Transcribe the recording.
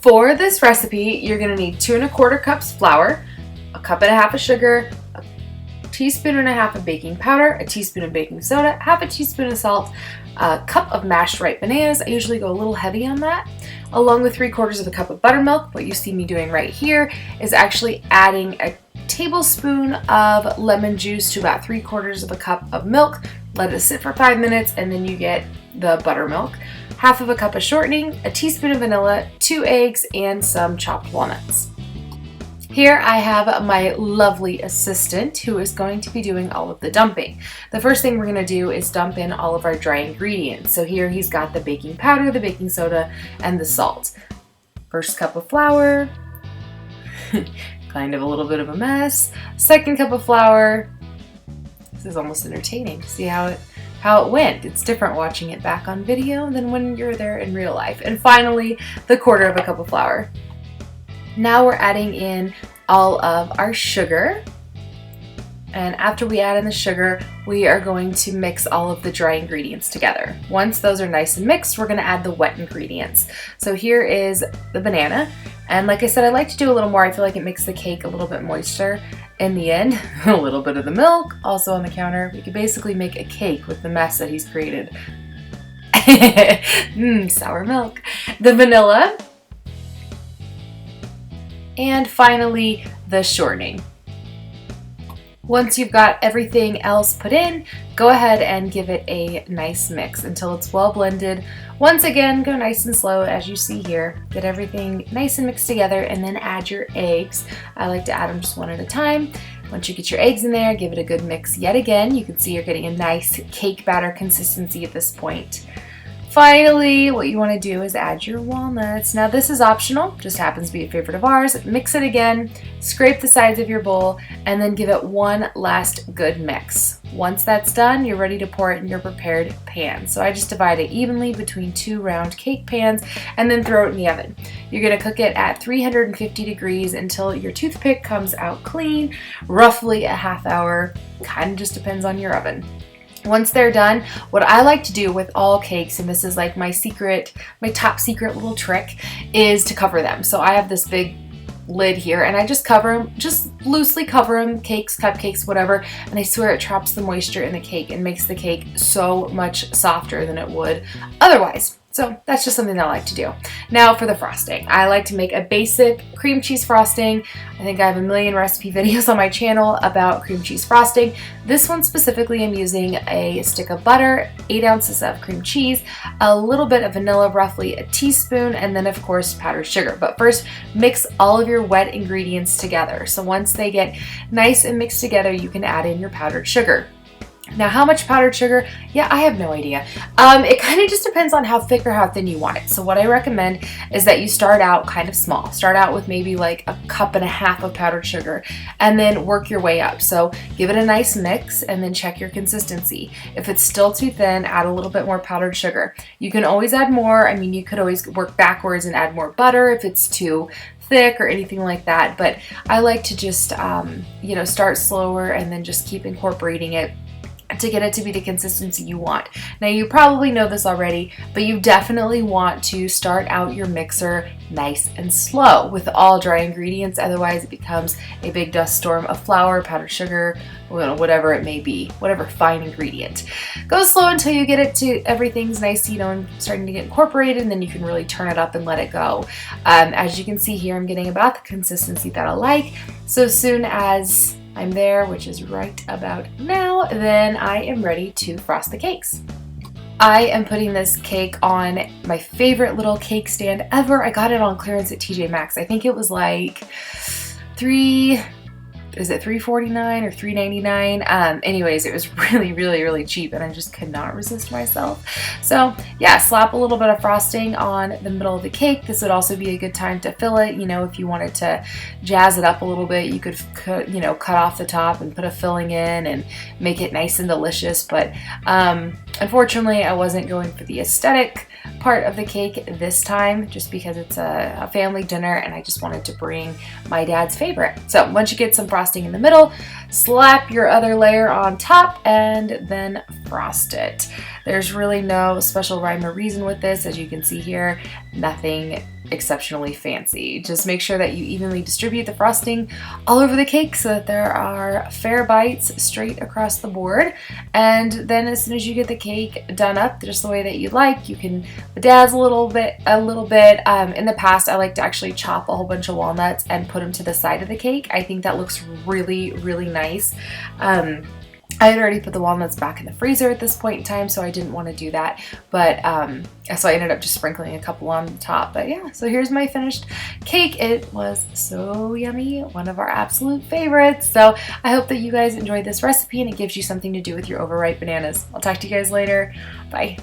For this recipe, you're going to need 2 1/4 cups flour, a cup and a half of sugar, a teaspoon and a half of baking powder, a teaspoon of baking soda, half a teaspoon of salt, a cup of mashed ripe bananas. I usually go a little heavy on that, along with 3/4 of a cup of buttermilk. What you see me doing right here is actually adding a tablespoon of lemon juice to about 3/4 of a cup of milk. Let it sit for 5 minutes and then you get the buttermilk. Half of a cup of shortening, a teaspoon of vanilla, 2 eggs, and some chopped walnuts. Here I have my lovely assistant who is going to be doing all of the dumping. The first thing we're going to do is dump in all of our dry ingredients. So here he's got the baking powder, the baking soda, and the salt. First cup of flour, kind of a little bit of a mess. Second cup of flour. This is almost entertaining. See how it went. It's different watching it back on video than when you're there in real life. And finally, the 1/4 of a cup of flour. Now we're adding in all of our sugar. And after we add in the sugar, we are going to mix all of the dry ingredients together. Once those are nice and mixed, we're going to add the wet ingredients. So here is the banana. And like I said, I like to do a little more. I feel like it makes the cake a little bit moister. In the end, a little bit of the milk, also on the counter. We could basically make a cake with the mess that he's created. Sour milk. The vanilla. And finally, the shortening. Once you've got everything else put in, go ahead and give it a nice mix until it's well blended. Once again, go nice and slow as you see here. Get everything nice and mixed together and then add your eggs. I like to add them just one at a time. Once you get your eggs in there, give it a good mix yet again. You can see you're getting a nice cake batter consistency at this point. Finally, what you want to do is add your walnuts. Now this is optional, just happens to be a favorite of ours. Mix it again, scrape the sides of your bowl, and then give it one last good mix. Once that's done, you're ready to pour it in your prepared pan. So I just divide it evenly between 2 round cake pans and then throw it in the oven. You're going to cook it at 350 degrees until your toothpick comes out clean, roughly a half hour, kind of just depends on your oven. Once they're done, what I like to do with all cakes, and this is like my top secret little trick, is to cover them. So I have this big lid here and I just cover them, just loosely cover them, cakes, cupcakes, whatever, and I swear it traps the moisture in the cake and makes the cake so much softer than it would otherwise. So that's just something that I like to do. Now for the frosting. I like to make a basic cream cheese frosting. I think I have a million recipe videos on my channel about cream cheese frosting. This one specifically, I'm using a stick of butter, 8 ounces of cream cheese, a little bit of vanilla, roughly a teaspoon, and then of course powdered sugar. But first, mix all of your wet ingredients together. So once they get nice and mixed together, you can add in your powdered sugar. Now, how much powdered sugar? Yeah, I have no idea. It kind of just depends on how thick or how thin you want it. So what I recommend is that you start out kind of small. Start out with maybe like a cup and a half of powdered sugar and then work your way up. So give it a nice mix and then check your consistency. If it's still too thin, add a little bit more powdered sugar. You can always add more. I mean, you could always work backwards and add more butter if it's too thick or anything like that. But I like to just, start slower and then just keep incorporating it to get it to be the consistency you want. Now you probably know this already, but you definitely want to start out your mixer nice and slow with all dry ingredients, otherwise it becomes a big dust storm of flour, powdered sugar, whatever it may be, whatever fine ingredient. Go slow until you get it to everything's nice, and starting to get incorporated, and then you can really turn it up and let it go. As you can see here, I'm getting about the consistency that I like. So soon as I'm there, which is right about now, then I am ready to frost the cakes. I am putting this cake on my favorite little cake stand ever. I got it on clearance at TJ Maxx. I think it was like $3.49 or $3.99? Anyways, it was really, really, really cheap and I just could not resist myself. So yeah, slap a little bit of frosting on the middle of the cake. This would also be a good time to fill it. If you wanted to jazz it up a little bit, you could cut off the top and put a filling in and make it nice and delicious. But unfortunately, I wasn't going for the aesthetic part of the cake this time, just because it's a family dinner and I just wanted to bring my dad's favorite. So once you get some frosting in the middle, slap your other layer on top and then frost it. There's really no special rhyme or reason with this. As you can see here, nothing exceptionally fancy. Just make sure that you evenly distribute the frosting all over the cake so that there are fair bites straight across the board. And then as soon as you get the cake done up just the way that you like, you can bedazzle a little bit. In the past, I like to actually chop a whole bunch of walnuts and put them to the side of the cake. I think that looks really, really nice. I had already put the walnuts back in the freezer at this point in time, so I didn't want to do that, but so I ended up just sprinkling a couple on the top. But yeah, so here's my finished cake. It was so yummy, one of our absolute favorites. So I hope that you guys enjoyed this recipe and it gives you something to do with your overripe bananas. I'll talk to you guys later. Bye.